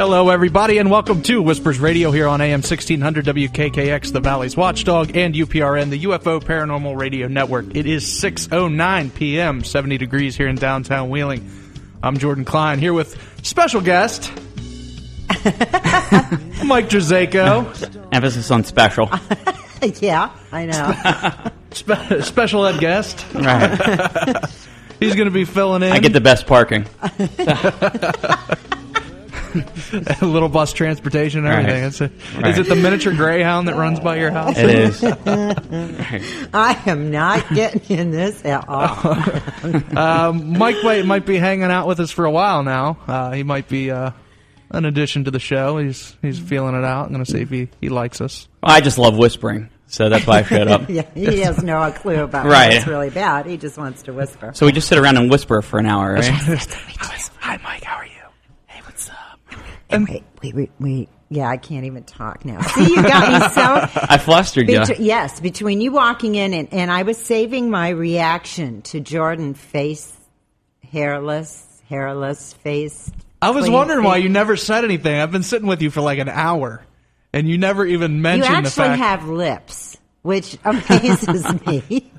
Hello, everybody, and welcome to Whispers Radio here on AM 1600 WKKX, the Valley's Watchdog, and UPRN, the UFO Paranormal Radio Network. It is 6:09 p.m., 70 degrees here in downtown Wheeling. I'm Jordan Klein, here with special guest, Mike Drzako. Emphasis on special. Yeah, I know. Special ed guest. Right. He's going to be filling in. I get the best parking. A little bus transportation and everything. Right. Is it the miniature Greyhound that runs by your house? It is. I am not getting in this at all. Mike might be hanging out with us for a while now. He might be an addition to the show. He's feeling it out. I'm going to see if he likes us. Well, I just love whispering, so that's why I showed up. Yeah, he has no clue about Right. what's really bad. He just wants to whisper. So we just sit around and whisper for an hour, right? Hi, Mike. How are you? Hey, what's up? Wait. Yeah, I can't even talk now. See, you got me so... I flustered you. Yes, between you walking in and I was saving my reaction to Jordan hairless face. I was clean wondering why face. you never said anything. I've been sitting with you for like an hour, and you never even mentioned You the actually fact. have lips, which amazes me.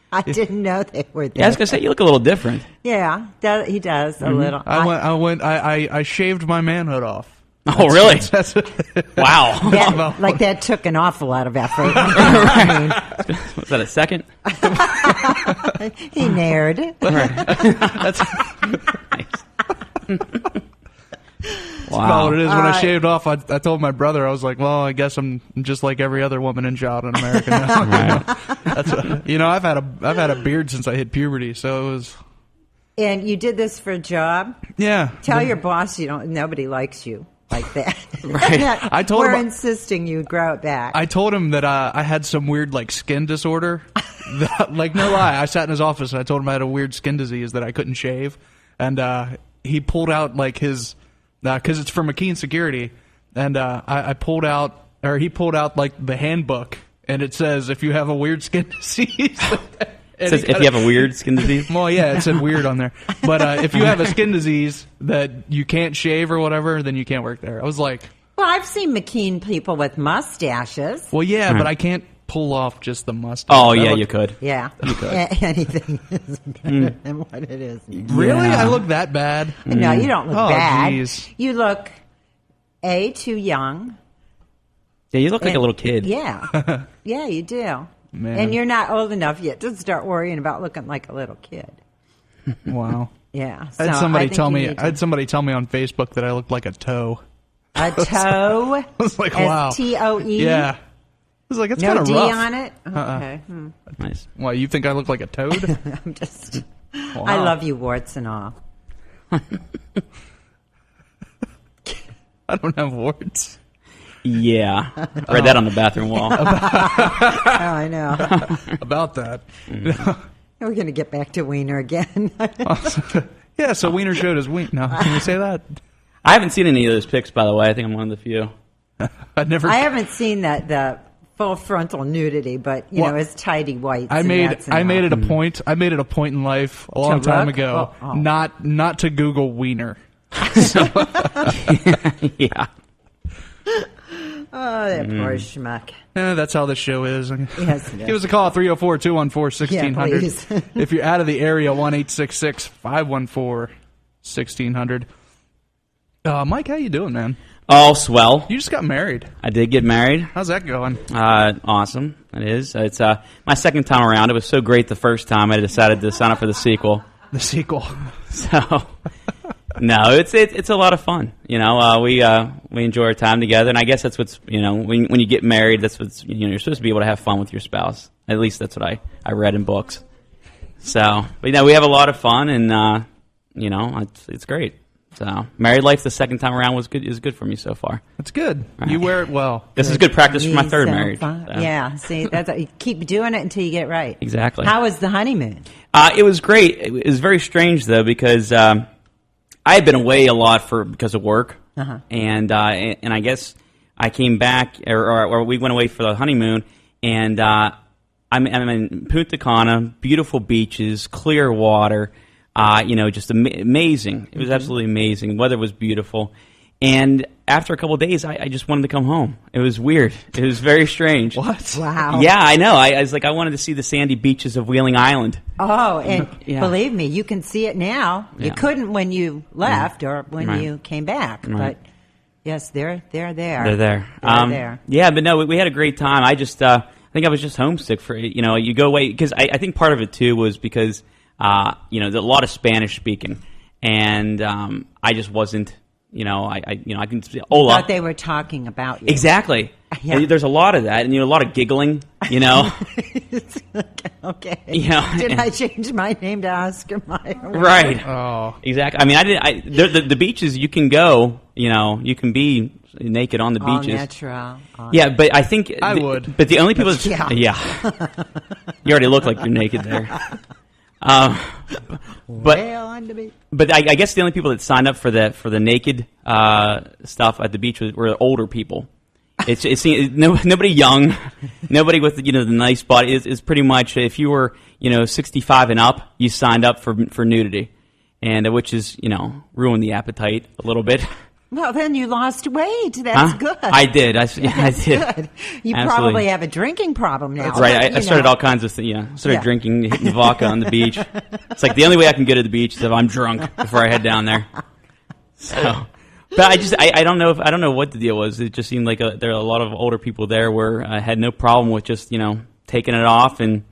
I didn't know they were there. Yeah, I was going to say, you look a little different. Yeah, he does a little. I shaved my manhood off. Oh, really? That's Wow. That took an awful lot of effort. Was that a second? He nared. That's Wow. what it is. When I shaved off, I told my brother, I was like, well, I guess I'm just like every other woman and child in America now. Right. That's I've had a beard since I hit puberty, so it was. And you did this for a job? Yeah. Tell your boss nobody likes you like that. Right. I told We're him insisting you grow it back. I told him that I had some weird like skin disorder. Like no lie, I sat in his office and I told him I had a weird skin disease that I couldn't shave, and he pulled out like his because it's for McKean Security, and I pulled out or he pulled out like the handbook, and it says if you have a weird skin disease. It says if you have a weird skin disease? Well, yeah, it said weird on there. But if you have a skin disease that you can't shave or whatever, then you can't work there. I was like... Well, I've seen McKean people with mustaches. Well, yeah, but I can't pull off just the mustache. Oh, yeah, you could. Yeah. You could. Anything is better than what it is. Really? Yeah. I look that bad? No, you don't look Oh, bad. geez. You look, too young. Yeah, you look like a little kid. Yeah. Yeah, you do. Man. And you're not old enough yet to start worrying about looking like a little kid. Wow. Yeah. I had somebody tell me on Facebook that I looked like a toe. A toe? I was like, wow. S-T-O-E? Yeah. I was like, it's No kind of D rough. on it? Okay. Nice. Why, you think I look like a toad? I'm just... Wow. I love you, warts and all. I don't have warts. Yeah. I read that on the bathroom wall. Oh, I know. About that. We're going to get back to Wiener again. Yeah, so Wiener showed his wiener. No, can we say that? I haven't seen any of those pics, by the way. I think I'm one of the few. I haven't seen the full frontal nudity, but you know, it's tidy whites. I made it a point. I made it a point in life a long time ago, not to Google wiener. Yeah. Oh, that poor schmuck. That's how this show is. Yes, it is. Give us a call, 304-214-1600. Yeah, please. If you're out of the area, 1-866-514-1600. Mike, how you doing, man? Oh, swell. You just got married. I did get married. How's that going? Awesome. It is. It's my second time around. It was so great the first time I decided to sign up for the sequel. The sequel. So, no, it's a lot of fun. You know, we enjoy our time together, and I guess that's what's, you know, when you get married, that's what's, you know, you're supposed to be able to have fun with your spouse. At least that's what I read in books. So, but you know, we have a lot of fun, and you know, it's great. So, married life the second time around is good for me so far. That's good. Right. You wear it well. This is good practice for my Me third so marriage. fun. So. Yeah, see, you keep doing it until you get it right. Exactly. How was the honeymoon? It was great. It was very strange though, because I had been away a lot because of work, and I guess I came back, or we went away for the honeymoon, and I'm in Punta Cana, beautiful beaches, clear water. You know, just amazing. It was absolutely amazing. The weather was beautiful. And after a couple of days, I just wanted to come home. It was weird. It was very strange. What? Wow. Yeah, I know. I was like, I wanted to see the sandy beaches of Wheeling Island. Oh, and Yeah. believe me, you can see it now. You Yeah. couldn't when you left or when Right. you came back. Right. But yes, they're there. They're there. They're there. Yeah, but no, we had a great time. I just, I think I was just homesick for, you go away, because I think part of it too was because, there's a lot of Spanish speaking, and I just wasn't, I can see hola. Thought they were talking about you. Exactly. Yeah. And there's a lot of that, and a lot of giggling, Okay. Yeah. Did I change my name to Oscar Mayer? Right. Oh. Exactly. I mean, the beaches you can go, you can be naked on the All beaches. natural. Yeah, but I think I would. But the only people, Yeah. you already look like you're naked there. But Well, on the beach. but I guess the only people that signed up for the naked stuff at the beach were older people. Nobody young, nobody with the nice body. It's pretty much if you were 65 and up, you signed up for nudity, and which is ruined the appetite a little bit. Well, then you lost weight. That's Huh? good. I did. I did. Good. You Absolutely. probably have a drinking problem now. That's right. I started know. all kinds of things. Yeah, started Yeah. drinking, hitting vodka on the beach. It's like the only way I can get to the beach is if I'm drunk before I head down there. So, but I don't know I don't know what the deal was. It just seemed like there are a lot of older people there where I had no problem with just taking it off, and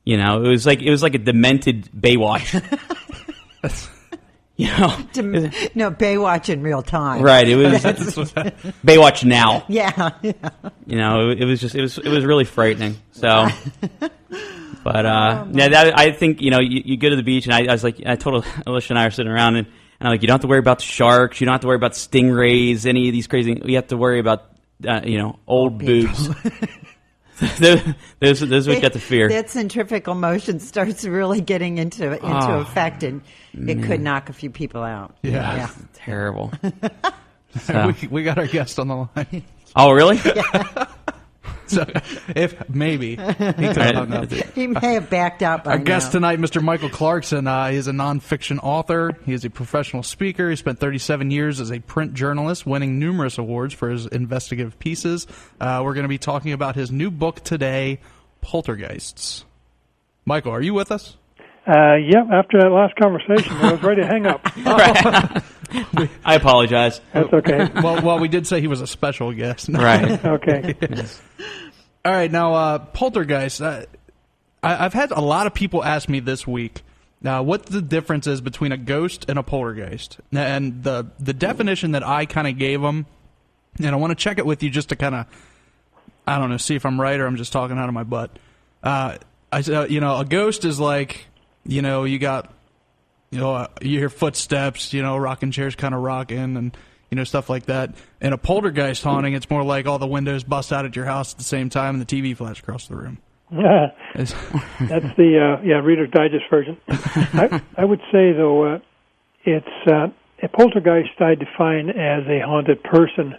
it was like a demented Baywatch. No, Baywatch in real time. Right. It was Baywatch now. Yeah. It was really frightening. So, but I think you go to the beach, and I was like, I told Alicia and I are sitting around, and I'm like, you don't have to worry about the sharks, you don't have to worry about stingrays, any of these crazy. You have to worry about old boobs. Those what you got to fear. That centrifugal motion starts really getting into effect, and it could knock a few people out. Yeah. Terrible. So. We got our guest on the line. Oh, really? So, if maybe he could have hung up. He may have backed up. Our guest tonight, Mr. Michael Clarkson, he is a nonfiction author. He is a professional speaker. He spent 37 years as a print journalist, winning numerous awards for his investigative pieces. We're going to be talking about his new book today, Poltergeists. Michael, are you with us? Yeah, after that last conversation, I was ready to hang up. I apologize. That's okay. Well, we did say he was a special guest. Right. Okay. All right, now, Poltergeist. I've had a lot of people ask me this week what the difference is between a ghost and a poltergeist. And the definition that I kind of gave them, and I want to check it with you just to kind of, I don't know, see if I'm right or I'm just talking out of my butt. I said, a ghost is like, you got, you hear footsteps, rocking chairs kind of rocking and, stuff like that. In a poltergeist haunting, it's more like all the windows bust out at your house at the same time and the TV flash across the room. That's the Reader's Digest version. I would say, though, it's a poltergeist I define as a haunted person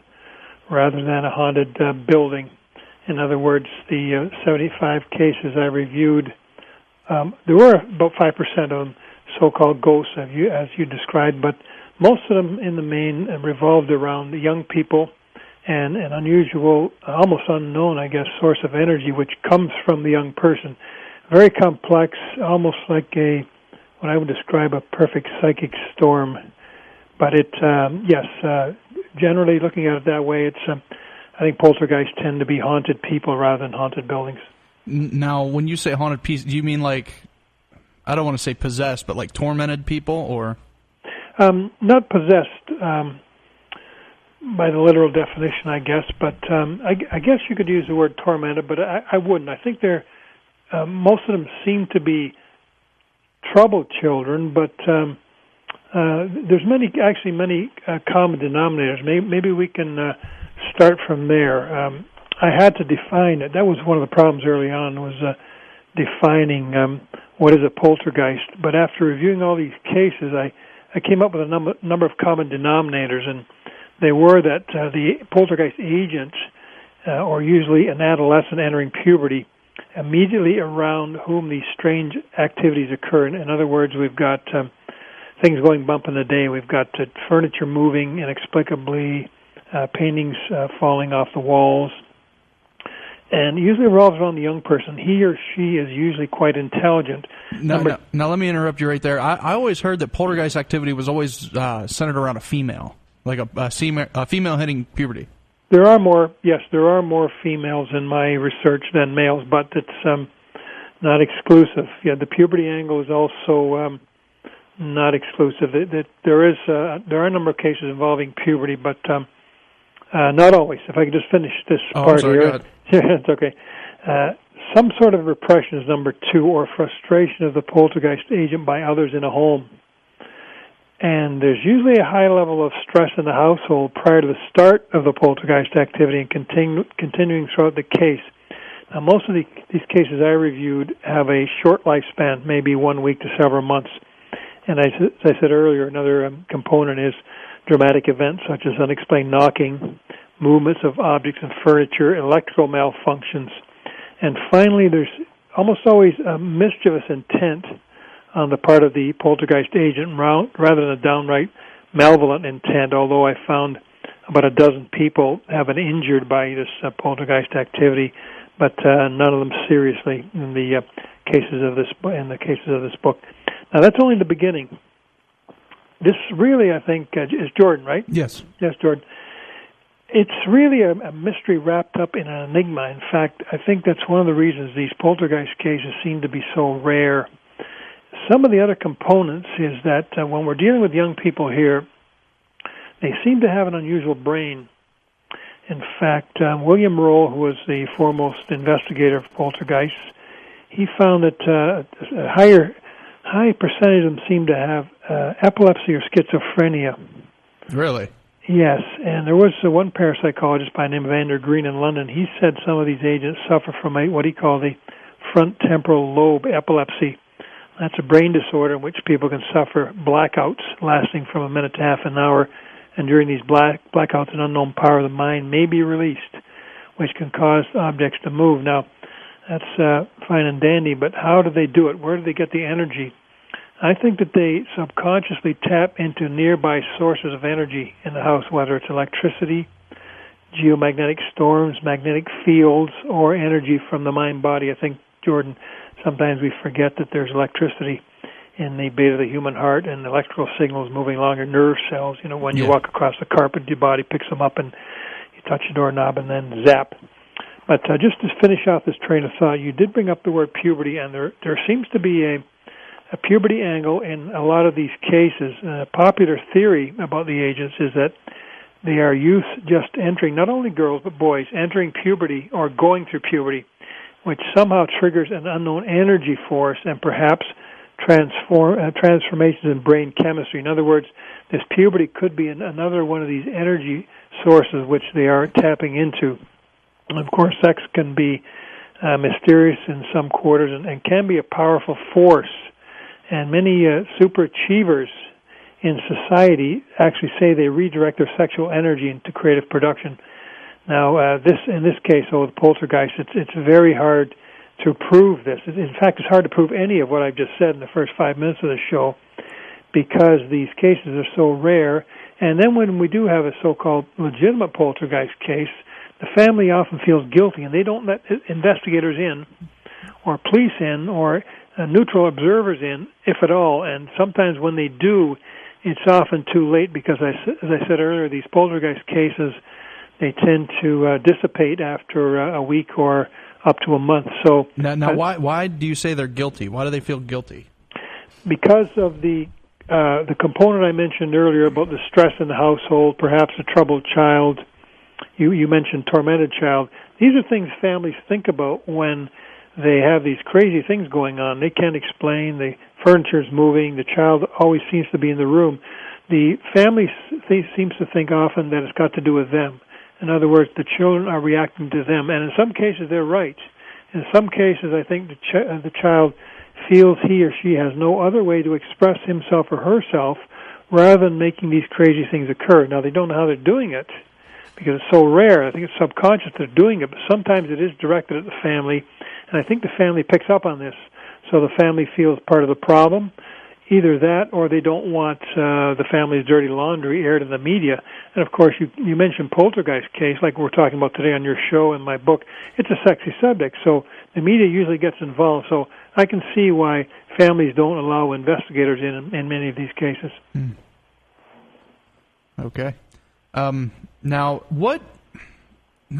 rather than a haunted building. In other words, the 75 cases I reviewed, there were about 5% of them so-called ghosts, as you described, but most of them in the main revolved around the young people and an unusual, almost unknown, I guess, source of energy which comes from the young person. Very complex, almost like what I would describe a perfect psychic storm. But generally looking at it that way, I think poltergeists tend to be haunted people rather than haunted buildings. Now, when you say haunted piece, do you mean like, I don't want to say possessed, but like tormented people, or? Not possessed by the literal definition, I guess, but I guess you could use the word tormented, but I wouldn't. I think most of them seem to be troubled children, but there's many common denominators. Maybe we can start from there. I had to define it. That was one of the problems early on, was defining what is a poltergeist. But after reviewing all these cases, I came up with a number of common denominators, and they were that the poltergeist agents, or usually an adolescent entering puberty, immediately around whom these strange activities occur. In other words, we've got things going bump in the day. We've got furniture moving inexplicably, paintings falling off the walls. And it usually revolves around the young person. He or she is usually quite intelligent. Now, let me interrupt you right there. I always heard that poltergeist activity was always centered around a female, like a female hitting puberty. There are more females in my research than males, but it's not exclusive. Yeah, the puberty angle is also not exclusive. There are a number of cases involving puberty, but not always. If I could just finish this part sorry, here. go ahead. Yeah, it's okay. Some sort of repression is number 2, or frustration of the poltergeist agent by others in a home. And there's usually a high level of stress in the household prior to the start of the poltergeist activity and continuing throughout the case. Now, most of these cases I reviewed have a short lifespan, maybe 1 week to several months. And as I said earlier, another component is dramatic events such as unexplained knocking, movements of objects and furniture, electrical malfunctions. And finally, there's almost always a mischievous intent on the part of the poltergeist agent rather than a downright malevolent intent, although I found about a dozen people have been injured by this poltergeist activity, but none of them seriously in the cases of this book. Now, that's only the beginning. This really, I think, is Jordan, right? Yes. Yes, Jordan. It's really a mystery wrapped up in an enigma. In fact, I think that's one of the reasons these poltergeist cases seem to be so rare. Some of the other components is that when we're dealing with young people here, they seem to have an unusual brain. In fact, William Roll, who was the foremost investigator of poltergeists, he found that a high percentage of them seem to have epilepsy or schizophrenia. Really? Yes, and there was one parapsychologist by the name of Andrew Green in London. He said some of these agents suffer from what he called the front temporal lobe epilepsy. That's a brain disorder in which people can suffer blackouts lasting from a minute to half an hour, and during these blackouts, an unknown power of the mind may be released, which can cause objects to move. Now, that's fine and dandy, but how do they do it? Where do they get the energy? I think that they subconsciously tap into nearby sources of energy in the house, whether it's electricity, geomagnetic storms, magnetic fields, or energy from the mind-body. I think, Jordan, sometimes we forget that there's electricity in the base of the human heart and electrical signals moving along your nerve cells. You know, when you walk across the carpet, your body picks them up and you touch the doorknob and then zap. But just to finish off this train of thought, you did bring up the word puberty, and there seems to be a puberty angle in a lot of these cases. Popular theory about the agents is that they are youth just entering, not only girls but boys, entering puberty or going through puberty, which somehow triggers an unknown energy force and perhaps transformations in brain chemistry. In other words, this puberty could be another one of these energy sources which they are tapping into. And of course, sex can be mysterious in some quarters and can be a powerful force. And many super achievers in society actually say they redirect their sexual energy into creative production. Now, in this case, the poltergeist, it's very hard to prove this. In fact, it's hard to prove any of what I've just said in the first 5 minutes of the show because these cases are so rare. And then when we do have a so-called legitimate poltergeist case, the family often feels guilty, and they don't let investigators in or police in or neutral observers in, if at all. And sometimes when they do, it's often too late because, as I said earlier, these poltergeist cases, they tend to dissipate after a week or up to a month. So now why do you say they're guilty? Why do they feel guilty? Because of the component I mentioned earlier about the stress in the household, perhaps a troubled child. You mentioned tormented child. These are things families think about when they have these crazy things going on. They can't explain. The furniture's moving. The child always seems to be in the room. The family seems to think often that it's got to do with them. In other words, the children are reacting to them. And in some cases, they're right. In some cases, I think the child feels he or she has no other way to express himself or herself rather than making these crazy things occur. Now, they don't know how they're doing it because it's so rare. I think it's subconscious they're doing it, but sometimes it is directed at the family, and I think the family picks up on this. So the family feels part of the problem. either that or they don't want the family's dirty laundry aired in the media. And, of course, you mentioned poltergeist case, like we're talking about today on your show and my book. It's a sexy subject, so the media usually gets involved. So I can see why families don't allow investigators in many of these cases. Okay. Now,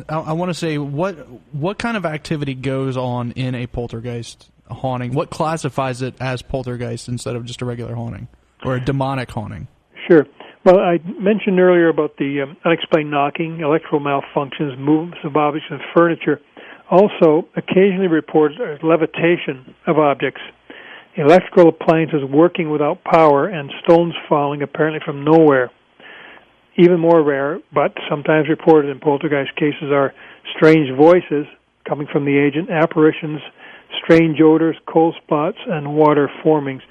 I want to say, what kind of activity goes on in a poltergeist haunting? What classifies it as poltergeist instead of just a regular haunting or a demonic haunting? Sure. Well, I mentioned earlier about the unexplained knocking, electrical malfunctions, movements of objects and furniture. Also, occasionally reported levitation of objects, electrical appliances working without power, and stones falling apparently from nowhere. Even more rare, but sometimes reported in poltergeist cases, are strange voices coming from the agent, apparitions, strange odors, cold spots, and water formings.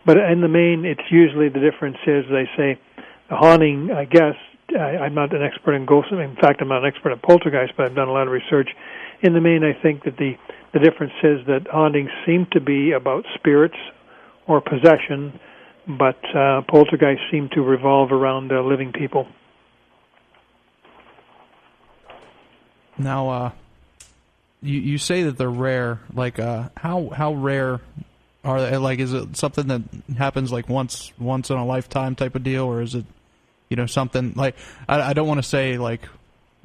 But in the main, it's usually the difference is, they say, the haunting, I guess, I'm not an expert in ghosts. In fact, I'm not an expert in poltergeist, but I've done a lot of research. In the main, I think that the difference is that hauntings seem to be about spirits or possession, but poltergeists seem to revolve around living people. Now, you say that they're rare. Like, how rare are they? Like, is it something that happens like once in a lifetime type of deal, or is it, something like I don't want to say like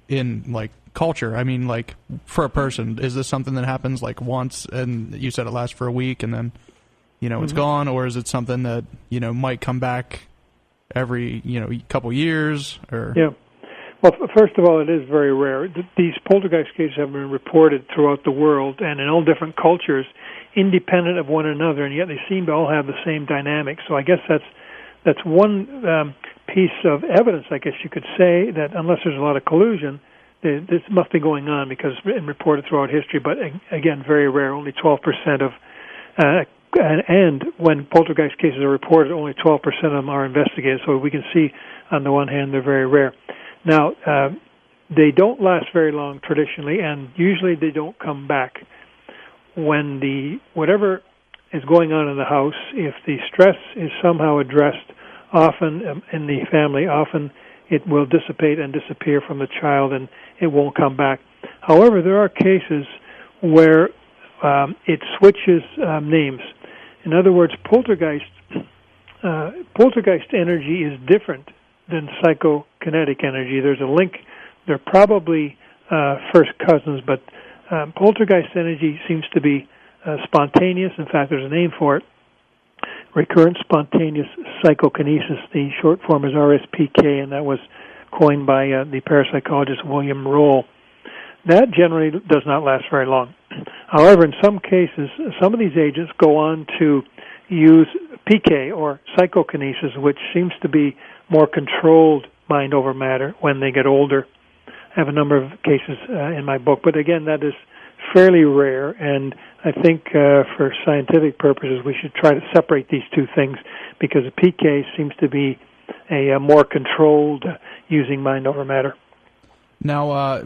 in like culture. I mean, like for a person, is this something that happens like once, and you said it lasts for a week, and then it's gone, or is it something that might come back every couple years? Or yeah. Well, first of all, it is very rare. These poltergeist cases have been reported throughout the world and in all different cultures, independent of one another, and yet they seem to all have the same dynamic. So I guess that's one piece of evidence, I guess you could say, that unless there's a lot of collusion, this must be going on because it's been reported throughout history. But again, very rare. Only 12% of, and when poltergeist cases are reported, only 12% of them are investigated. So we can see, on the one hand, they're very rare. Now, they don't last very long traditionally, and usually they don't come back. When whatever is going on in the house, if the stress is somehow addressed, often in the family, often it will dissipate and disappear from the child, and it won't come back. However, there are cases where it switches names. In other words, poltergeist energy is different than psychokinetic energy. There's a link. They're probably first cousins, but poltergeist energy seems to be spontaneous. In fact, there's a name for it, recurrent spontaneous psychokinesis. The short form is RSPK, and that was coined by the parapsychologist William Roll. That generally does not last very long. However, in some cases, some of these agents go on to use PK, or psychokinesis, which seems to be more controlled mind over matter when they get older. I have a number of cases in my book, but again, that is fairly rare, and I think for scientific purposes we should try to separate these two things, because the PK seems to be a more controlled using mind over matter. Now,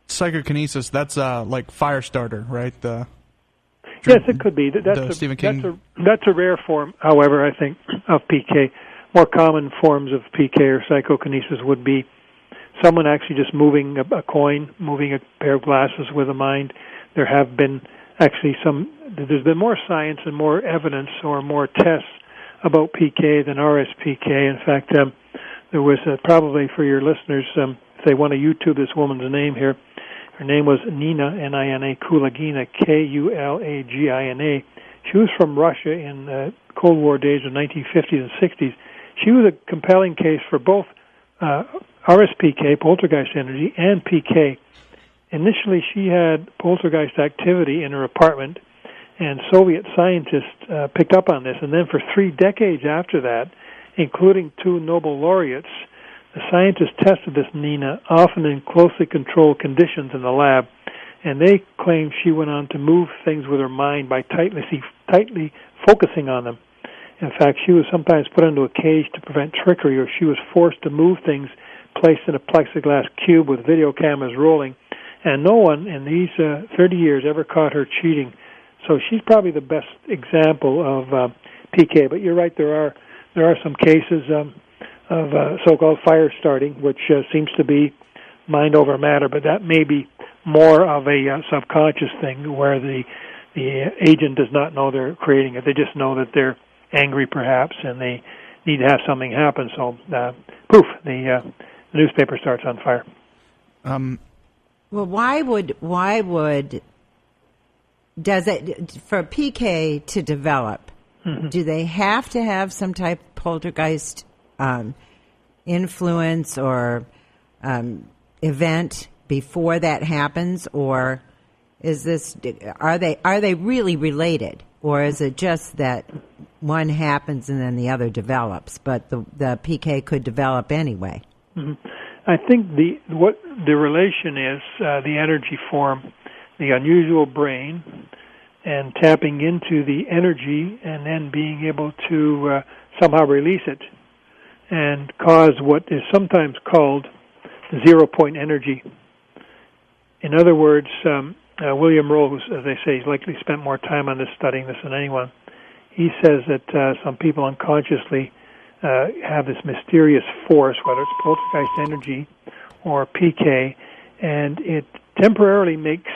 psychokinesis, that's like Firestarter, right? Yes, it could be. Stephen King. That's a rare form, however, I think, of PK. More common forms of PK or psychokinesis would be someone actually just moving a coin, moving a pair of glasses with a mind. There have been actually there's been more science and more evidence or more tests about PK than RSPK. In fact, there was probably for your listeners, if they want to YouTube this woman's name here, her name was Nina, Nina Kulagina, Kulagina. She was from Russia in the Cold War days of 1950s and 60s. She was a compelling case for both RSPK, poltergeist energy, and PK. Initially, she had poltergeist activity in her apartment, and Soviet scientists picked up on this. And then for 3 decades after that, including 2 Nobel laureates, the scientists tested this Nina, often in closely controlled conditions in the lab, and they claimed she went on to move things with her mind by tightly focusing on them. In fact, she was sometimes put into a cage to prevent trickery, or she was forced to move things placed in a plexiglass cube with video cameras rolling, and no one in these 30 years ever caught her cheating. So she's probably the best example of PK. But you're right, there are some cases of so-called fire starting, which seems to be mind over matter, but that may be more of a subconscious thing where the agent does not know they're creating it. They just know that they're angry, perhaps, and they need to have something happen. So, poof, the newspaper starts on fire. Well, why would does it for PK to develop? Mm-hmm. Do they have to have some type of poltergeist influence or event before that happens, or is this are they really related, or is it just that one happens and then the other develops, but the PK could develop anyway? Mm-hmm. I think what the relation is the energy form, the unusual brain, and tapping into the energy and then being able to somehow release it and cause what is sometimes called zero-point energy. In other words, William Rose, as they say, he's likely spent more time on this, studying this than anyone. He says that some people unconsciously have this mysterious force, whether it's poltergeist energy or PK, and it temporarily makes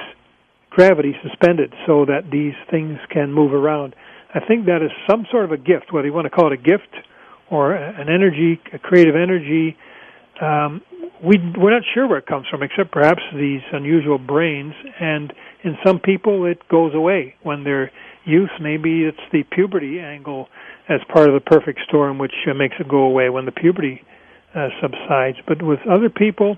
gravity suspended so that these things can move around. I think that is some sort of a gift, whether you want to call it a gift or an energy, a creative energy. We're not sure where it comes from, except perhaps these unusual brains. And in some people, it goes away when they're youth. Maybe it's the puberty angle as part of the perfect storm, which makes it go away when the puberty subsides. But with other people,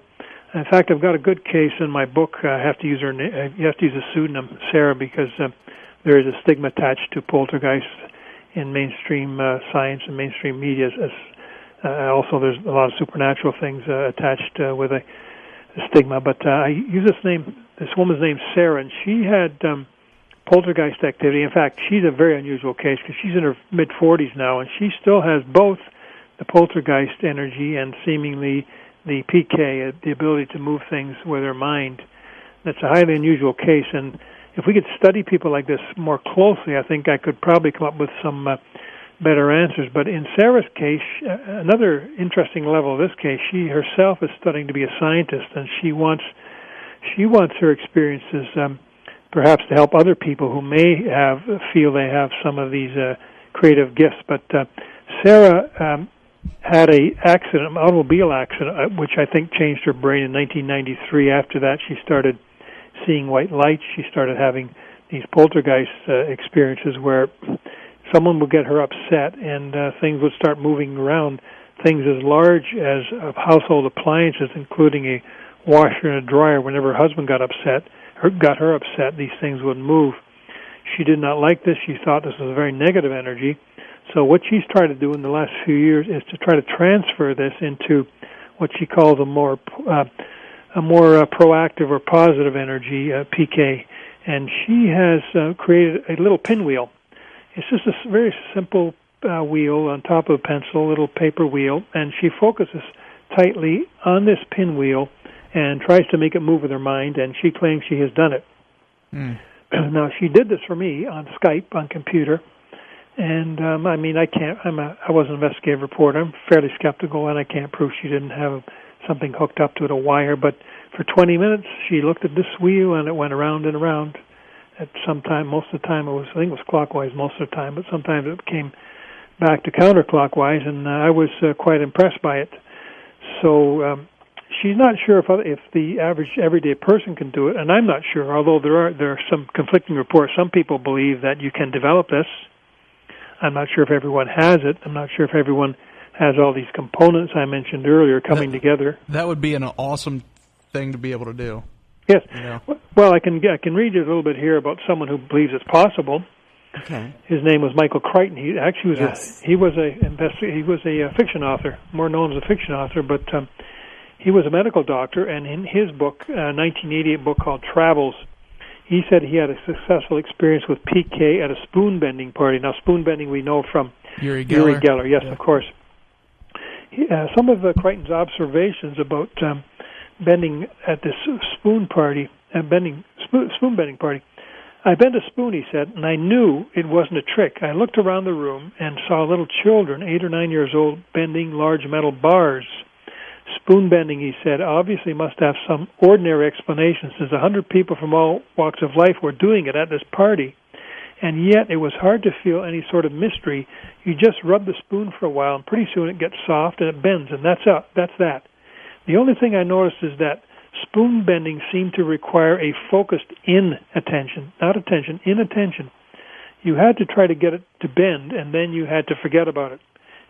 in fact, I've got a good case in my book. I have to use her. You have to use a pseudonym, Sarah, because there is a stigma attached to poltergeist in mainstream science and mainstream media. Also, there's a lot of supernatural things attached with a stigma. But I use this woman's name, Sarah, and she had poltergeist activity. In fact, she's a very unusual case because she's in her mid-40s now, and she still has both the poltergeist energy and seemingly the PK, the ability to move things with her mind. That's a highly unusual case, and if we could study people like this more closely, I think I could probably come up with some better answers. But in Sarah's case, another interesting level of this case, she herself is studying to be a scientist, and she wants her experiences perhaps to help other people who may feel they have some of these creative gifts. But Sarah had an automobile accident, which I think changed her brain in 1993. After that, she started seeing white lights. She started having these poltergeist experiences where someone would get her upset and things would start moving around. Things as large as household appliances, including a washer and a dryer. Whenever her husband got her upset, these things would move. She did not like this. She thought this was a very negative energy. So what she's tried to do in the last few years is to try to transfer this into what she calls a more proactive or positive energy, PK. And she has created a little pinwheel. It's just a very simple wheel on top of a pencil, a little paper wheel, and she focuses tightly on this pinwheel and tries to make it move with her mind, and she claims she has done it. Now, she did this for me on Skype, on computer, and I was an investigative reporter. I'm fairly skeptical, and I can't prove she didn't have something hooked up to it, a wire, but for 20 minutes, she looked at this wheel, and it went around and around. At some time, most of the time, I think it was clockwise most of the time, but sometimes it came back to counterclockwise, and I was quite impressed by it. So she's not sure if the average everyday person can do it, and I'm not sure, although there are some conflicting reports. Some people believe that you can develop this. I'm not sure if everyone has it. I'm not sure if everyone has all these components I mentioned earlier coming together. That would be an awesome thing to be able to do. Yes. Yeah. Well, I can read you a little bit here about someone who believes it's possible. Okay. His name was Michael Crichton. He actually was a fiction author, more known as a fiction author, but he was a medical doctor, and in his book, 1988 book called Travels, he said he had a successful experience with PK at a spoon bending party. Now, spoon bending we know from Uri Geller. Yes, yeah. Of course. Some of Crichton's observations about bending at this spoon bending party I bent a spoon, he said, and I knew it wasn't a trick. I looked around the room and saw little children, 8 or 9 years old, bending large metal bars. Spoon bending, he said, obviously must have some ordinary explanation, since 100 people from all walks of life were doing it at this party. And yet it was hard to feel any sort of mystery. You just rub the spoon for a while, and pretty soon it gets soft and it bends, and that's that. The only thing I noticed is that spoon bending seemed to require a focused in-attention, not attention, in-attention. You had to try to get it to bend, and then you had to forget about it.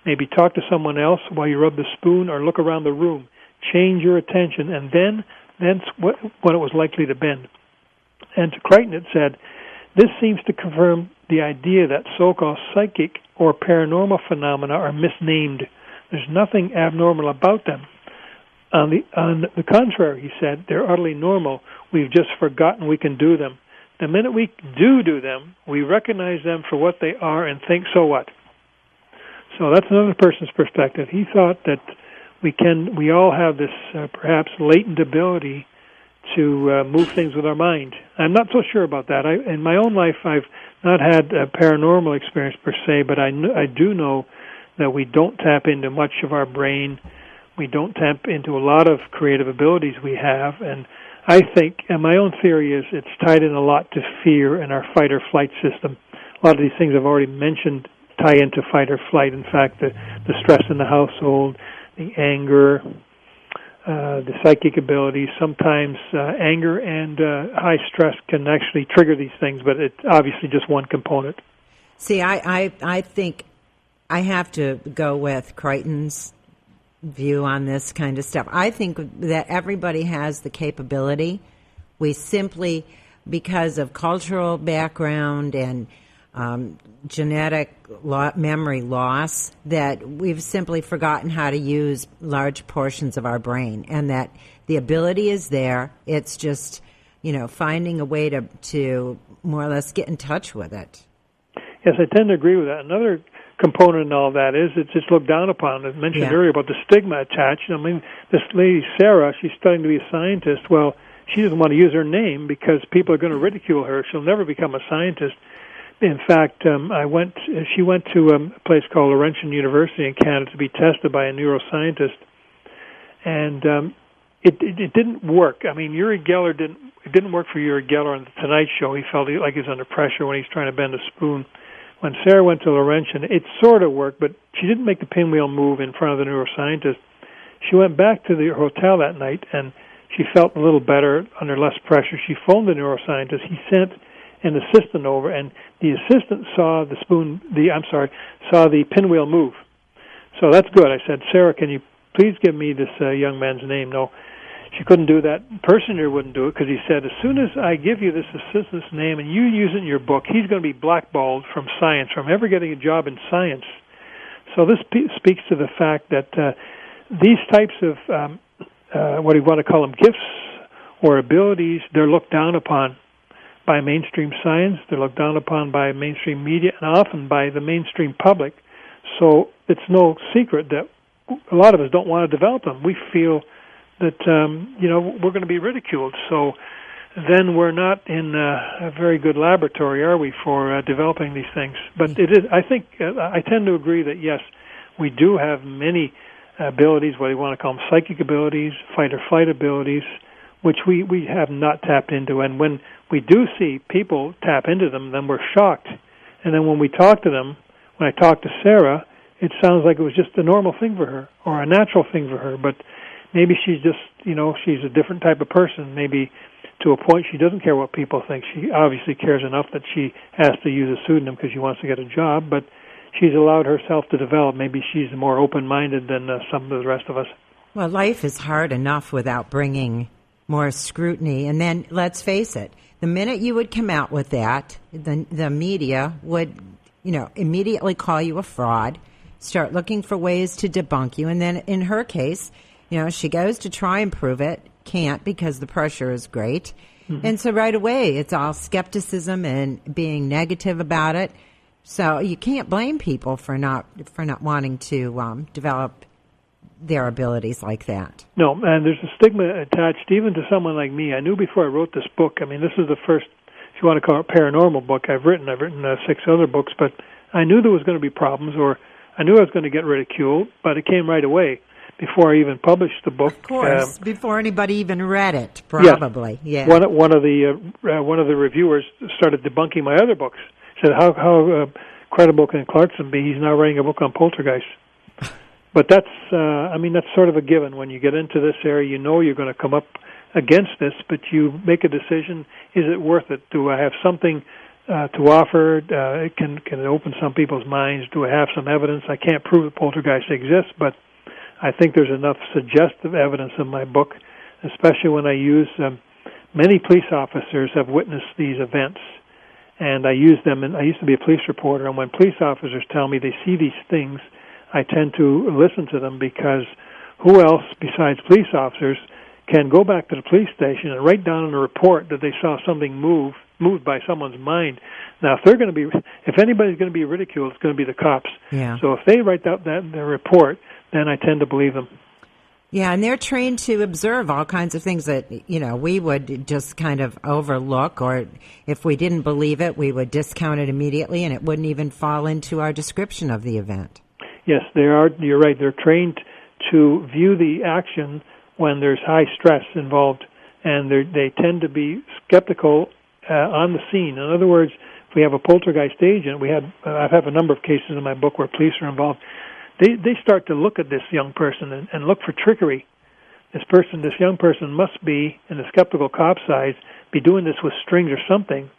Maybe talk to someone else while you rub the spoon, or look around the room. Change your attention, and then when it was likely to bend. And to Crichton it said, this seems to confirm the idea that so-called psychic or paranormal phenomena are misnamed. There's nothing abnormal about them. On the contrary, he said, they're utterly normal. We've just forgotten we can do them. The minute we do them, we recognize them for what they are and think, so what? So that's another person's perspective. He thought that we all have this perhaps latent ability to move things with our mind. I'm not so sure about that. In my own life, I've not had a paranormal experience per se, but I do know that we don't tap into much of our brain. We don't tap into a lot of creative abilities we have, and I think, and my own theory is, it's tied in a lot to fear and our fight or flight system. A lot of these things I've already mentioned tie into fight or flight. In fact, the stress in the household, the anger, the psychic abilities. Sometimes anger and high stress can actually trigger these things, but it's obviously just one component. See, I think I have to go with Crichton's view on this kind of stuff. I think that everybody has the capability. We simply, because of cultural background and genetic memory loss, that we've simply forgotten how to use large portions of our brain, and that the ability is there. It's just, finding a way to more or less get in touch with it. Yes, I tend to agree with that. Another component in all of that is it's just looked down upon. I mentioned earlier about the stigma attached. I mean, this lady, Sarah, she's studying to be a scientist. Well, she doesn't want to use her name because people are going to ridicule her. She'll never become a scientist. In fact, she went to a place called Laurentian University in Canada to be tested by a neuroscientist, and it didn't work. I mean, it didn't work for Uri Geller on the Tonight Show. He felt like he was under pressure when he's trying to bend a spoon. When Sarah went to Laurentian, it sort of worked, but she didn't make the pinwheel move in front of the neuroscientist. She went back to the hotel that night, and she felt a little better, under less pressure. She phoned the neuroscientist. He sent an assistant over, and the assistant saw the pinwheel move. So that's good. I said, Sarah, can you please give me this young man's name? No, she couldn't do that. Personer wouldn't do it, because he said, as soon as I give you this assistant's name and you use it in your book, he's going to be blackballed from science, from ever getting a job in science. So this speaks to the fact that these types of, what do you want to call them, gifts or abilities, they're looked down upon by mainstream science, they're looked down upon by mainstream media, and often by the mainstream public. So it's no secret that a lot of us don't want to develop them. We feel that, we're going to be ridiculed. So then we're not in a very good laboratory, are we, for developing these things? But it is. I think I tend to agree that, yes, we do have many abilities, what you want to call them, psychic abilities, fight or flight abilities, which we have not tapped into. And when we do see people tap into them, then we're shocked. And then when we talk to them, when I talk to Sarah, it sounds like it was just a normal thing for her or a natural thing for her. But maybe she's just, she's a different type of person. Maybe to a point she doesn't care what people think. She obviously cares enough that she has to use a pseudonym because she wants to get a job, but she's allowed herself to develop. Maybe she's more open-minded than some of the rest of us. Well, life is hard enough without bringing more scrutiny. And then, let's face it, the minute you would come out with that, the media would, immediately call you a fraud, start looking for ways to debunk you. And then in her case, she goes to try and prove it, can't because the pressure is great. Mm-hmm. And so right away, it's all skepticism and being negative about it. So you can't blame people for not wanting to develop their abilities like that. No, and there's a stigma attached even to someone like me. I knew before I wrote this book, this is the first, if you want to call it paranormal book I've written. I've written 6 other books, but I knew there was going to be problems, or I knew I was going to get ridiculed, but it came right away before I even published the book. Of course, before anybody even read it, probably. Yeah. One of the reviewers started debunking my other books. Said, "How credible can Clarkson be? He's now writing a book on poltergeist." But that's sort of a given. When you get into this area, you know you're going to come up against this, but you make a decision: is it worth it? Do I have something to offer? Can it open some people's minds? Do I have some evidence? I can't prove that poltergeist exists, but I think there's enough suggestive evidence in my book, especially when I use many police officers have witnessed these events, and I use them. And I used to be a police reporter, and when police officers tell me they see these things, I tend to listen to them, because who else besides police officers can go back to the police station and write down in a report that they saw something moved by someone's mind? Now, if anybody's going to be ridiculed, it's going to be the cops. Yeah. So if they write that in their report, then I tend to believe them. Yeah, and they're trained to observe all kinds of things that, we would just kind of overlook, or if we didn't believe it, we would discount it immediately, and it wouldn't even fall into our description of the event. Yes, they are. You're right. They're trained to view the action when there's high stress involved, and they tend to be skeptical on the scene. In other words, if we have a poltergeist agent, I have a number of cases in my book where police are involved. They start to look at this young person and look for trickery. This young person must be, in the skeptical cop's eyes, be doing this with strings or something.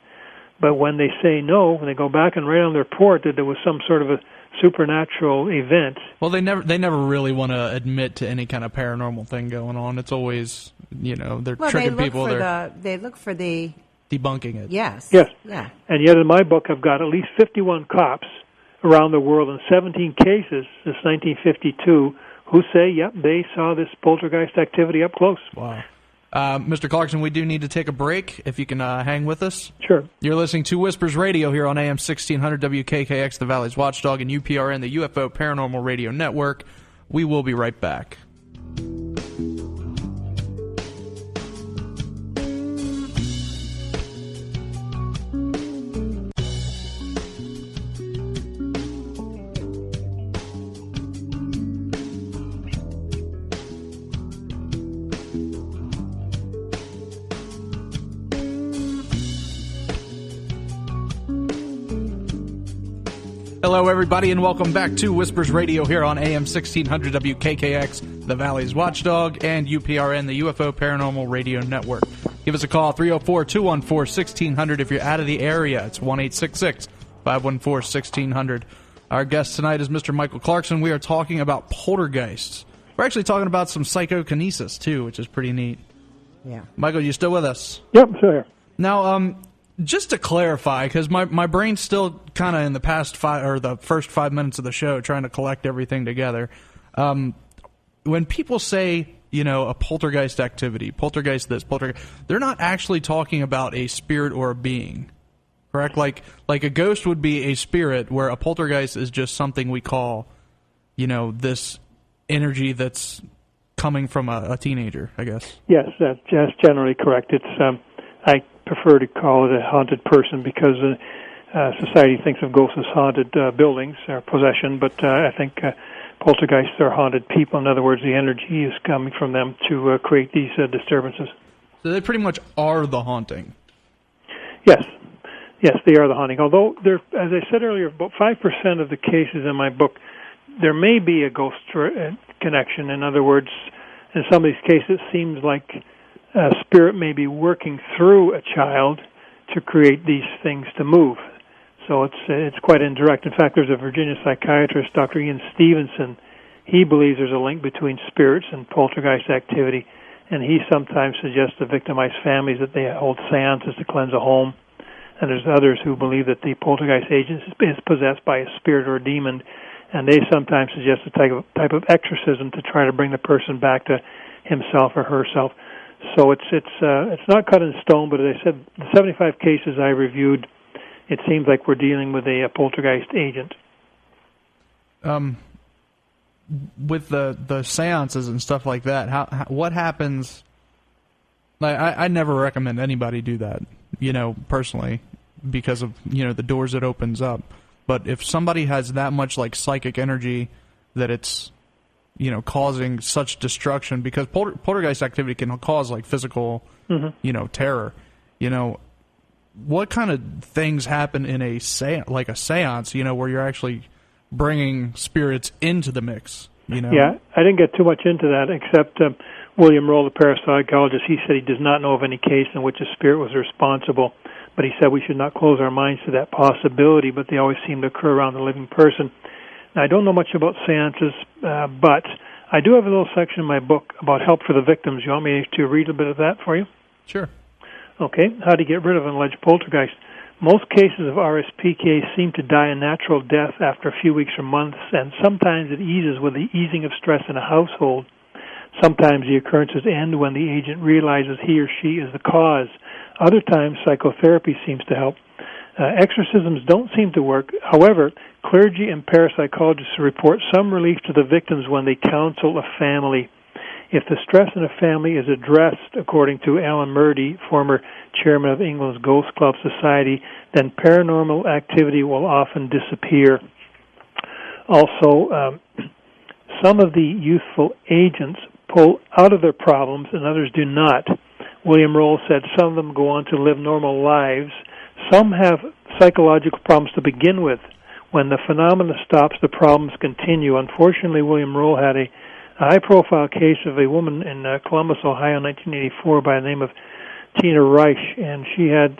But when they say no, when they go back and write on their report that there was some sort of a supernatural event. Well, they never really want to admit to any kind of paranormal thing going on. It's always, they're tricking people. They look for the debunking it. Yes. Yes. Yeah. And yet in my book I've got at least 51 cops around the world in 17 cases since 1952 who say, yep, they saw this poltergeist activity up close. Wow. Mr. Clarkson, we do need to take a break, if you can hang with us. Sure. You're listening to Whispers Radio here on AM 1600 WKKX, the Valley's Watchdog, and UPRN, the UFO Paranormal Radio Network. We will be right back. Hello, everybody, and welcome back to Whispers Radio here on AM 1600 WKKX, the Valley's Watchdog, and UPRN, the UFO Paranormal Radio Network. Give us a call, 304-214-1600 if you're out of the area. It's 1-866-514-1600. Our guest tonight is Mr. Michael Clarkson. We are talking about poltergeists. We're actually talking about some psychokinesis, too, which is pretty neat. Yeah. Michael, you still with us? Yep, still here. Now, just to clarify, because my brain's still kind of in the the first 5 minutes of the show trying to collect everything together. When people say, a poltergeist activity, poltergeist this, poltergeist, they're not actually talking about a spirit or a being, correct? Like a ghost would be a spirit, where a poltergeist is just something we call, this energy that's coming from a teenager, I guess. Yes, that's generally correct. It's I prefer to call it a haunted person, because society thinks of ghosts as haunted buildings or possession, but I think poltergeists are haunted people. In other words, the energy is coming from them to create these disturbances. So they pretty much are the haunting. Yes, they are the haunting. Although, as I said earlier, about 5% of the cases in my book, there may be a ghost connection. In other words, in some of these cases, it seems like a spirit may be working through a child to create these things to move. So it's quite indirect. In fact, there's a Virginia psychiatrist, Dr. Ian Stevenson. He believes there's a link between spirits and poltergeist activity, and he sometimes suggests to victimized families that they hold seances to cleanse a home. And there's others who believe that the poltergeist agent is possessed by a spirit or a demon, and they sometimes suggest a type of exorcism to try to bring the person back to himself or herself. So it's not cut in stone, but as I said, the 75 cases I reviewed, it seems like we're dealing with a poltergeist agent. With the seances and stuff like that, what happens? I never recommend anybody do that. personally, because of, the doors it opens up. But if somebody has that much, like, psychic energy that it's, causing such destruction, because poltergeist activity can cause, like, physical, terror, what kind of things happen in a seance, where you're actually bringing spirits into the mix, Yeah, I didn't get too much into that, except William Roll, the parapsychologist, he said he does not know of any case in which a spirit was responsible, but he said we should not close our minds to that possibility, but they always seem to occur around the living person. Now, I don't know much about seances, but I do have a little section in my book about help for the victims. You want me to read a bit of that for you? Sure. Okay, how to get rid of an alleged poltergeist. Most cases of RSPK seem to die a natural death after a few weeks or months, and sometimes it eases with the easing of stress in a household. Sometimes the occurrences end when the agent realizes he or she is the cause. Other times, psychotherapy seems to help. Exorcisms don't seem to work. However, clergy and parapsychologists report some relief to the victims when they counsel a family. If the stress in a family is addressed, according to Alan Murdy, former chairman of England's Ghost Club Society, then paranormal activity will often disappear. Also, some of the youthful agents pull out of their problems and others do not. William Roll said some of them go on to live normal lives. Some have psychological problems to begin with. When the phenomena stops, the problems continue. Unfortunately, William Roll had a high-profile case of a woman in Columbus, Ohio, in 1984 by the name of Tina Reich, and she had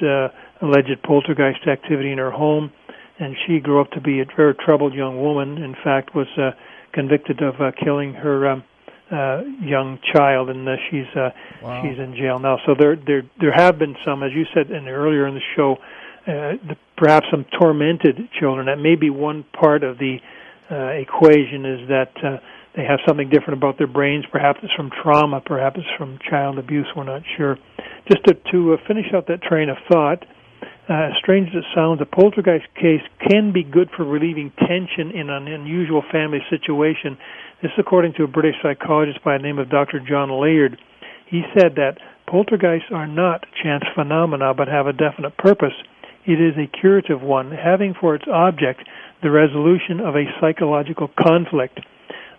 alleged poltergeist activity in her home, and she grew up to be a very troubled young woman. In fact, was convicted of killing her young child, and she's in jail now. So there have been some, as you said earlier in the show, perhaps some tormented children. That may be one part of the equation, is that they have something different about their brains. Perhaps it's from trauma, perhaps it's from child abuse, we're not sure. Just to finish out that train of thought, as strange as it sounds, a poltergeist case can be good for relieving tension in an unusual family situation. This is according to a British psychologist by the name of Dr. John Layard. He said that poltergeists are not chance phenomena but have a definite purpose. It is a curative one, having for its object the resolution of a psychological conflict.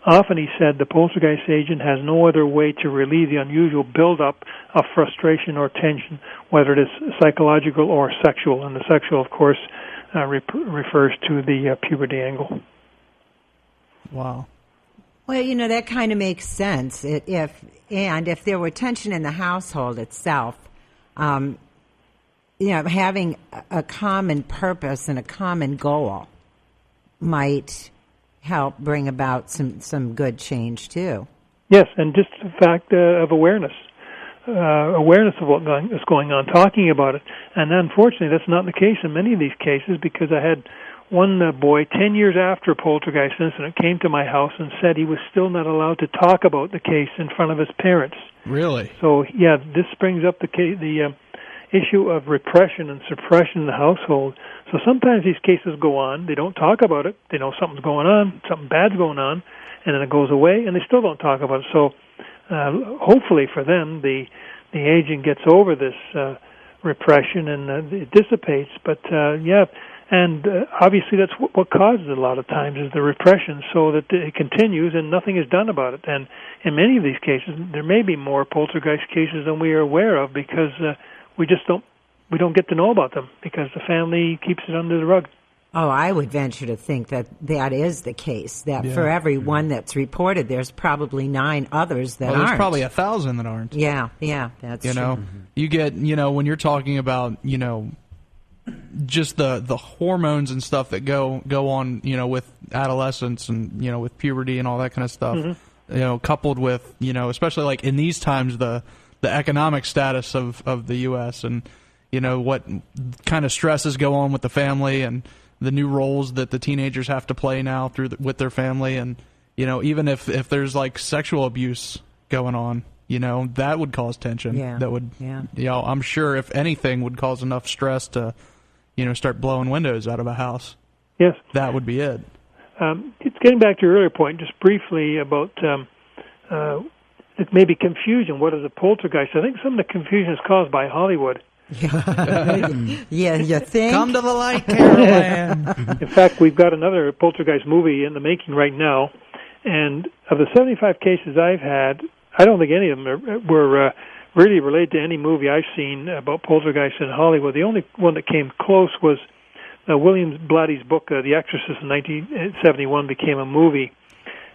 Often, he said, the poltergeist agent has no other way to relieve the unusual buildup of frustration or tension, whether it is psychological or sexual. And the sexual, of course, refers to the puberty angle. Wow. Well, that kind of makes sense. If there were tension in the household itself, having a common purpose and a common goal might help bring about some good change too. Yes, and just the fact of awareness of what is going on, talking about it. And unfortunately, that's not the case in many of these cases, because I had one boy 10 years after a poltergeist incident came to my house and said he was still not allowed to talk about the case in front of his parents. Really? So, yeah, this brings up the issue of repression and suppression in the household. So sometimes these cases go on, they don't talk about it, they know something's going on, something bad's going on, and then it goes away, and they still don't talk about it. So hopefully for them, the agent gets over this repression and it dissipates. But obviously that's what causes it a lot of times, is the repression, so that it continues and nothing is done about it. And in many of these cases, there may be more poltergeist cases than we are aware of, because we don't get to know about them because the family keeps it under the rug. Oh, I would venture to think that is the case, that for every one that's reported, there's probably 9 others that aren't. There's probably 1,000 that aren't. Yeah, that's true. You get, when you're talking about, just the hormones and stuff that go on, with adolescence and, with puberty and all that kind of stuff, coupled with, especially like in these times, the economic status of the U.S. and, what kind of stresses go on with the family and the new roles that the teenagers have to play now with their family. And, even if there's like sexual abuse going on, that would cause tension. Yeah. That would, I'm sure if anything would cause enough stress to, start blowing windows out of a house. Yes. That would be it. It's getting back to your earlier point, just briefly about it may be confusion. What is a poltergeist? I think some of the confusion is caused by Hollywood. Yeah, you think? Come to the light, Caroline. In fact, we've got another poltergeist movie in the making right now, and of the 75 cases I've had, I don't think any of them were really related to any movie I've seen about poltergeists in Hollywood. The only one that came close was William Blatty's book, The Exorcist, in 1971, became a movie.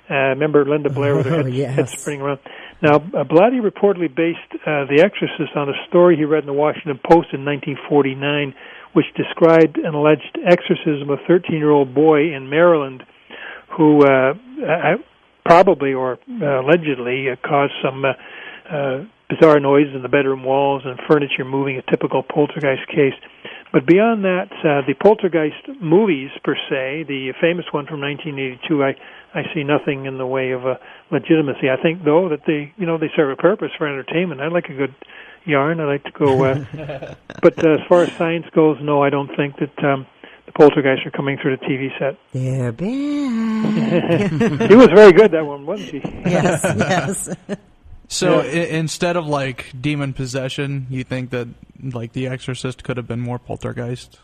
Remember Linda Blair with her head spinning around? Now, Blatty reportedly based The Exorcist on a story he read in the Washington Post in 1949, which described an alleged exorcism of a 13-year-old boy in Maryland who probably or allegedly caused some bizarre noises in the bedroom walls and furniture moving, a typical poltergeist case. But beyond that, the poltergeist movies per se, the famous one from 1982, I see nothing in the way of legitimacy. I think, though, that they serve a purpose for entertainment. I like a good yarn. I like to go. But as far as science goes, no, I don't think that the poltergeists are coming through the TV set. They're back. He was very good, that one, wasn't he? Yes. So instead of like demon possession, you think that like The Exorcist could have been more poltergeist?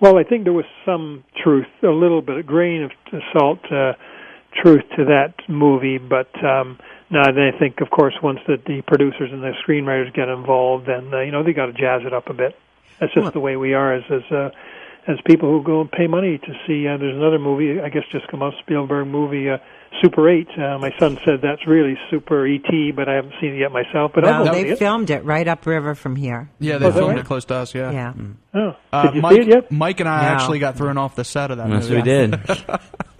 Well, I think there was some truth, a little bit, a grain of salt truth to that movie. But no, I think, of course, once the producers and the screenwriters get involved, then they got to jazz it up a bit. That's just the way we are as people who go and pay money to see. There's another movie, I guess, just come out, Spielberg movie, Super 8. My son said that's really Super E.T., but I haven't seen it yet myself. But no, they filmed it right upriver from here. Yeah, they filmed it close to us, yeah. Yeah. Oh, did you Mike, see it yet? Mike and I actually got thrown off the set of that movie. Yes, we did.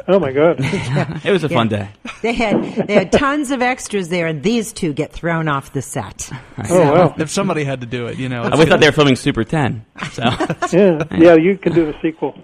Oh, my God. It was a fun day. They had tons of extras there, and these two get thrown off the set. Oh, wow. If somebody had to do it, We thought they were filming Super 10. So. Yeah, you can do the sequel.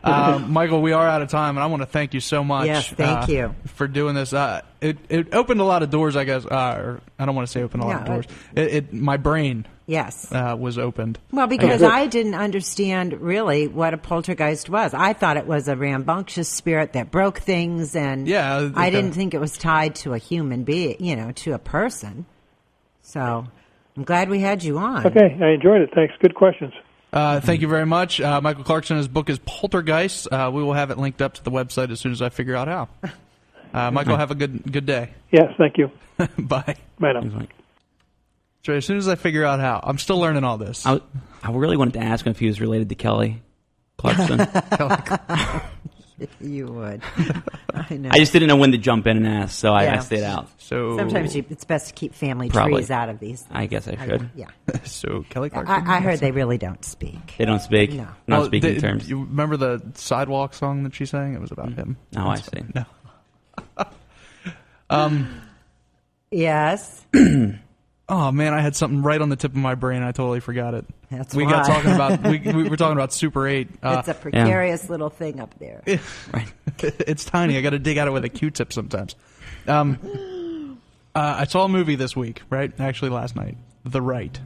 Michael, we are out of time, and I want to thank you so much. Yes, thank you for doing this. It opened a lot of doors, I guess. Or I don't want to say opened a lot of doors. My brain, was opened. Well, because I didn't understand really what a poltergeist was. I thought it was a rambunctious spirit that broke things, and I didn't think it was tied to a human being, to a person. So I'm glad we had you on. Okay, I enjoyed it. Thanks. Good questions. Thank you very much. Michael Clarkson, his book is Poltergeist. We will have it linked up to the website as soon as I figure out how. Michael, have a good day. Yes, thank you. Bye. Bye now. So as soon as I figure out how. I'm still learning all this. I really wanted to ask him if he was related to Kelly Clarkson. You would. I know. I just didn't know when to jump in and ask, so I stayed out. So sometimes it's best to keep family Probably. trees out of these. I guess I should. Yeah. So Kelly Clarkson. I heard they really don't speak. They don't speak? No. Not speaking terms. You remember the Sidewalk song that she sang? It was about him. Oh, I see. No. Yes. Oh man, I had something right on the tip of my brain. I totally forgot it. That's we why. got talking about we were talking about Super 8. It's a precarious little thing up there. Right. It's tiny. I got to dig out it with a Q-tip sometimes. I saw a movie this week, right? Actually, last night, The Right.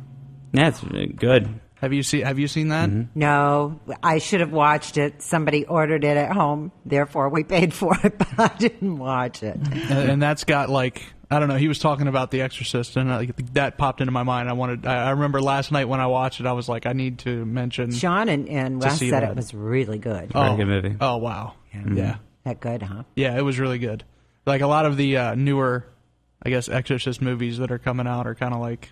Yeah, it's good. Have you seen that? Mm-hmm. No, I should have watched it. Somebody ordered it at home, therefore we paid for it, but I didn't watch it. And that's got I don't know. He was talking about The Exorcist, and that popped into my mind. I remember last night when I watched it, I was like, I need to mention. Sean and Wes said it was really good. Very good movie. Oh wow, yeah. That good, huh? Yeah, it was really good. Like a lot of the newer, I guess, Exorcist movies that are coming out are kind of like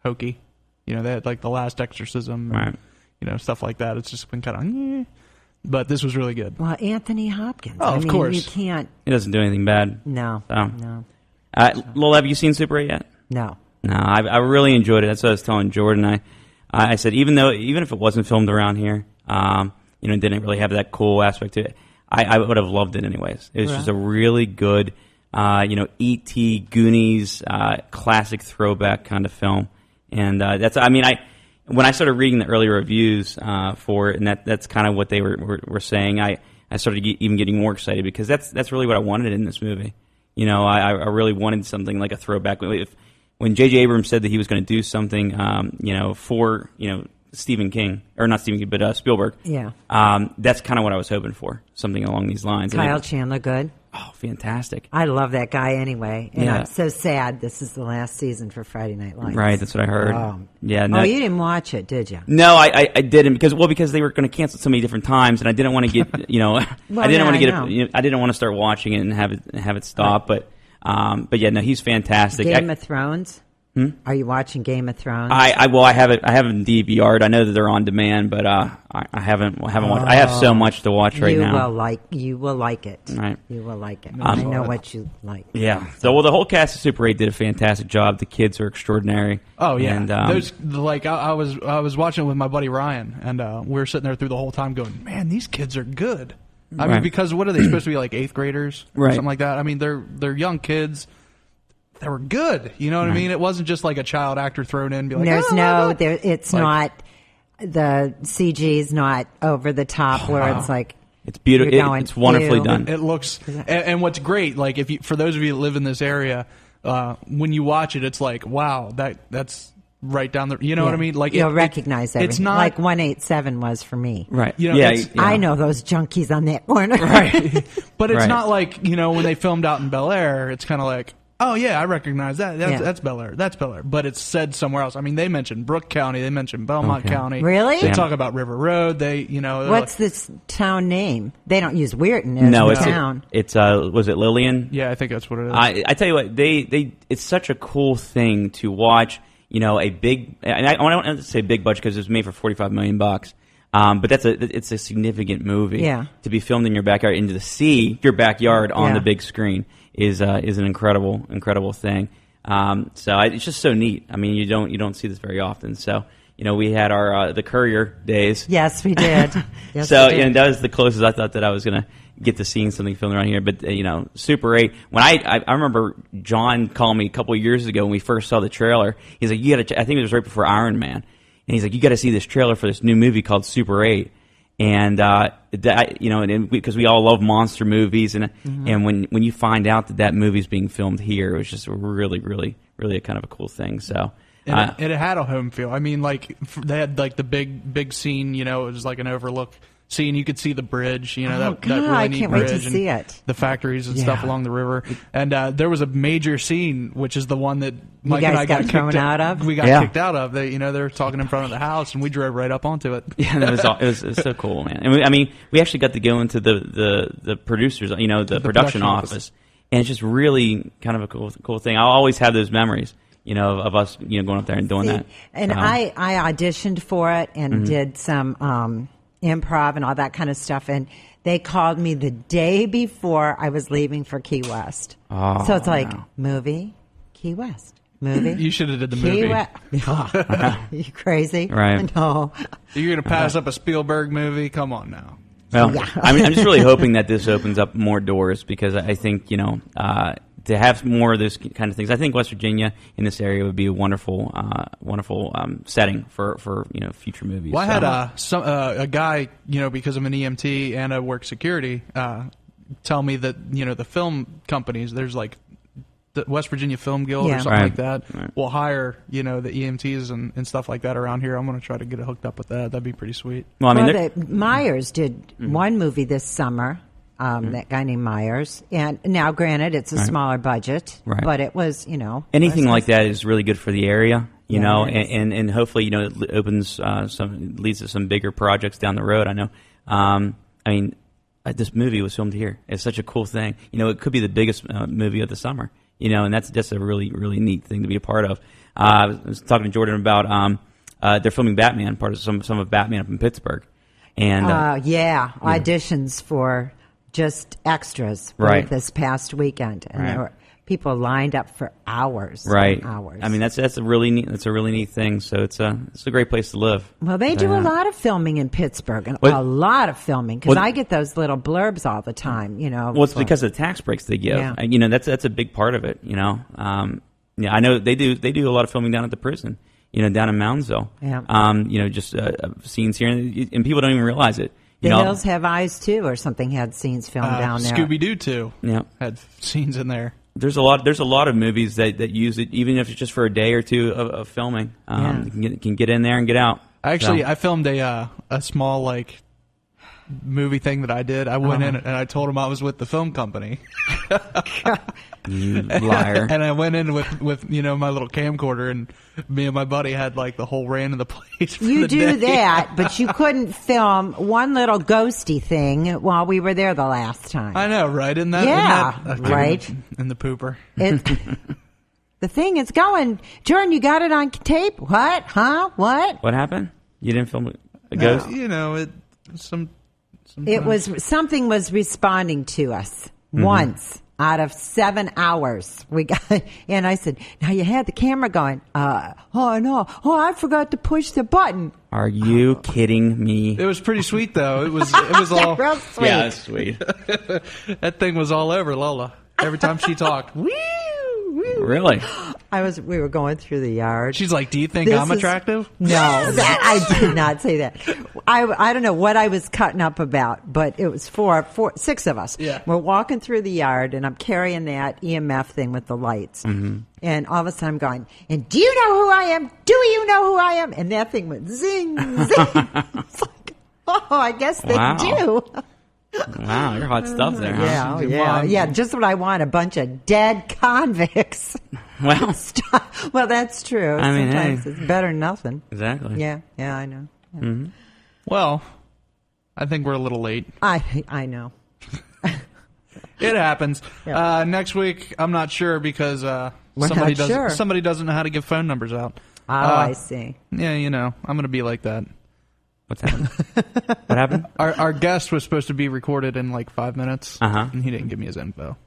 hokey. They had like The Last Exorcism, and, stuff like that. It's just been kind of, but this was really good. Well, Anthony Hopkins. Oh, of course. You can't. He doesn't do anything bad. No. So. No. Lowell, have you seen Super 8 yet? No. No, I really enjoyed it. That's what I was telling Jordan. I said even if it wasn't filmed around here, didn't really have that cool aspect to it, I would have loved it anyways. It was just a really good, E.T., Goonies, classic throwback kind of film. And when I started reading the early reviews for it, and that's kind of what they were saying, I started even getting more excited because that's really what I wanted in this movie. I really wanted something like a throwback. When J.J. Abrams said that he was going to do something, for Stephen King, or not Stephen King, but Spielberg. Yeah. That's kind of what I was hoping for, something along these lines. Kyle Chandler, good. Oh, fantastic. I love that guy anyway, and Yeah. I'm so sad this is the last season for Friday Night Lights. Right, that's what I heard. Yeah. No, Oh, you didn't watch it, did you? No, I didn't because they were going to cancel so many different times, and I didn't want to get I didn't want to get I didn't want to start watching it and have it stop. But yeah, no, he's fantastic. Game of Thrones. Are you watching Game of Thrones? I have it DVR'd. I know that they're on demand, but I haven't watched. I have so much to watch right now. You will like it. Right. You will like it. I know what you like. Yeah. So the whole cast of Super 8 did a fantastic job. The kids are extraordinary. Oh yeah, And, those I was watching it with my buddy Ryan, and we were sitting there through the whole time going, "Man, these kids are good." I mean, Right. because what are they supposed to be, like 8th graders or Right. something like that? I mean, they're young kids. They were good. You know what I mean? It wasn't just like a child actor thrown in and be like, There's "Oh, no, no." there. It's Like- not the CG's not over the top where it's like It's beautiful. you're going, It's wonderfully "Ew." done. It looks, and what's great, like if you, for those of you that live in this area, when you watch it, it's like, wow, that's right down the. You know what I mean? Like you'll recognize everything. It's not like 187 was for me. Right. You know, yeah. it's- I know those junkies on that corner. right, but it's Right. not like when they filmed out in Bel Air. It's kind of like, oh yeah, I recognize that. Yeah. That's Bel Air. That's Bel Air. But it's said somewhere else. I mean, they mentioned Brooke County. They mentioned Belmont Okay. County. Really? They Yeah. talk about River Road. They, they're What's like, this town name? They don't use Weirton as No, the it's town. it's was it Lillian? yeah, I think that's what it is. I tell you what, it's such a cool thing to watch. A big, and I don't have to say big budget because it was made for $45 million. But it's a significant movie. Yeah. To be filmed in your backyard, and to see your backyard on Yeah. the big screen is an incredible thing. It's just so neat. I mean, you don't see this very often. So we had our the Courier days. Yes, we did. Yes, So we did. that was the closest I thought that I was gonna get to seeing something filmed around here. But Super 8. When I remember John calling me a couple of years ago when we first saw the trailer. He's like, "You got to." I think it was right before Iron Man, and he's like, "You got to see this trailer for this new movie called Super 8." And because we all love monster movies, and when you find out that movie's being filmed here, it was just really a kind of a cool thing. So. And it had a home feel. I mean, like they had like the big scene. It was like an overlook scene. You could see the bridge. That God, really I neat can't wait bridge to and see it. the factories and Yeah. stuff along the river. And there was a major scene, which is the one that Mike guys and I got thrown kicked out of? We got Yeah. kicked out of. They were talking in front of the house, and we drove right up onto it. Yeah, it was so cool, man. And we actually got to go into the producers, the production office, and it's just really kind of a cool thing. I'll always have those memories, of us, going up there and doing that. And I auditioned for it and did some improv and all that kind of stuff. And they called me the day before I was leaving for Key West. Oh, So it's like, wow. movie, Key West. Movie. You should have did the Key movie. West. You crazy? Right. No. You're gonna pass up a Spielberg movie? Come on now. Well, Yeah. I'm just really hoping that this opens up more doors because I think to have more of those kind of things. I think West Virginia in this area would be a wonderful setting for future movies. Well, I So- had a guy, because I'm an EMT and I work security, tell me that the film companies, there's like the West Virginia Film Guild Yeah. or something Right. like that, Right. will hire the EMTs and stuff like that around here. I'm going to try to get it hooked up with that. That'd be pretty sweet. Well, I mean, Well, they're- Myers did one movie this summer. That guy named Myers, and now, granted, it's a Right. smaller budget, Right. but it was, anything like that is really good for the area, Yeah, know, it is. and hopefully, it opens leads to some bigger projects down the road. I know. This movie was filmed here. It's such a cool thing. It could be the biggest movie of the summer. And that's a really, really neat thing to be a part of. I was talking to Jordan about they're filming Batman, part of some of Batman up in Pittsburgh, and auditions for just extras for Right. this past weekend, and Right. there were people lined up for hours, right, and hours. I mean, that's a really neat thing. So it's a great place to live. Well, they do a lot of filming in Pittsburgh, and What- a lot of filming because What- I get those little blurbs all the time. Well, it's for- because of the tax breaks they give. Yeah. And, that's a big part of it. I know they do a lot of filming down at the prison. Down in Moundsville. Yeah. Just scenes here, and people don't even realize it. The Hills Have Eyes too, or something had scenes filmed down there. Scooby Doo too. Yeah. Had scenes in there. There's a lot of movies that use it, even if it's just for a day or two of filming. Yeah. You can get in there and get out. Actually, So- I filmed a small movie thing that I did. I went in and I told him I was with the film company. You liar. And I went in with my little camcorder, and me and my buddy had like the whole ran of the place for You the do day. that, but you couldn't film one little ghosty thing while we were there the last time. I know, right? Isn't that, Yeah, isn't that right. In the pooper. The thing is going. Jordan, you got it on tape? What? Huh? What? What happened? You didn't film a ghost? It was something was responding to us once out of 7 hours. We got, and I said, "Now you had the camera going." Oh no! Oh, I forgot to push the button. Are you kidding me? It was pretty sweet though. It was all Real sweet. Yeah, that's sweet. that thing was all over Lola every time she talked. Woo, woo. Really? We were going through the yard. She's like, "Do you think This I'm is- attractive?" No, I did not say that. I don't know what I was cutting up about, but it was six of us. Yeah. We're walking through the yard, and I'm carrying that EMF thing with the lights. Mm-hmm. And all of a sudden I'm going, and do you know who I am? Do you know who I am? And that thing went zing, zing. It's like, oh, I guess they Wow. do. Wow, you're hot stuff there, huh? Yeah. Just what I want, a bunch of dead convicts. Well, Well, that's true. I mean, Sometimes hey. it's better than nothing. exactly. Yeah, I know. Yeah. Well, I think we're a little late. I know. It happens. Yeah. Next week, I'm not sure because We're somebody not doesn't sure. somebody doesn't know how to give phone numbers out. Oh, I see. Yeah, I'm going to be like that. What's happened? What happened? Our guest was supposed to be recorded in like 5 minutes, Uh-huh. and he didn't give me his info.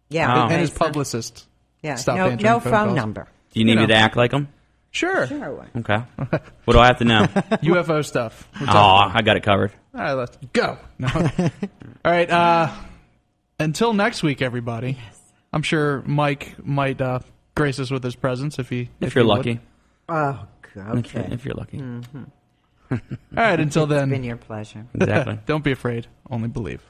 Yeah, Oh. And his okay, so- publicist. Yeah, stopped no answering phone calls. number. Do you need You me know. to act like him? Sure. Sure. Okay. What do I have to know? UFO stuff. We're Oh, talking- I got it covered. All right, let's go. No. All right. Until next week, everybody. Yes. I'm sure Mike might grace us with his presence if If he you're would. lucky. Oh, okay. If you're lucky. All right. Until It's been then, your pleasure. Exactly. don't be afraid. Only believe.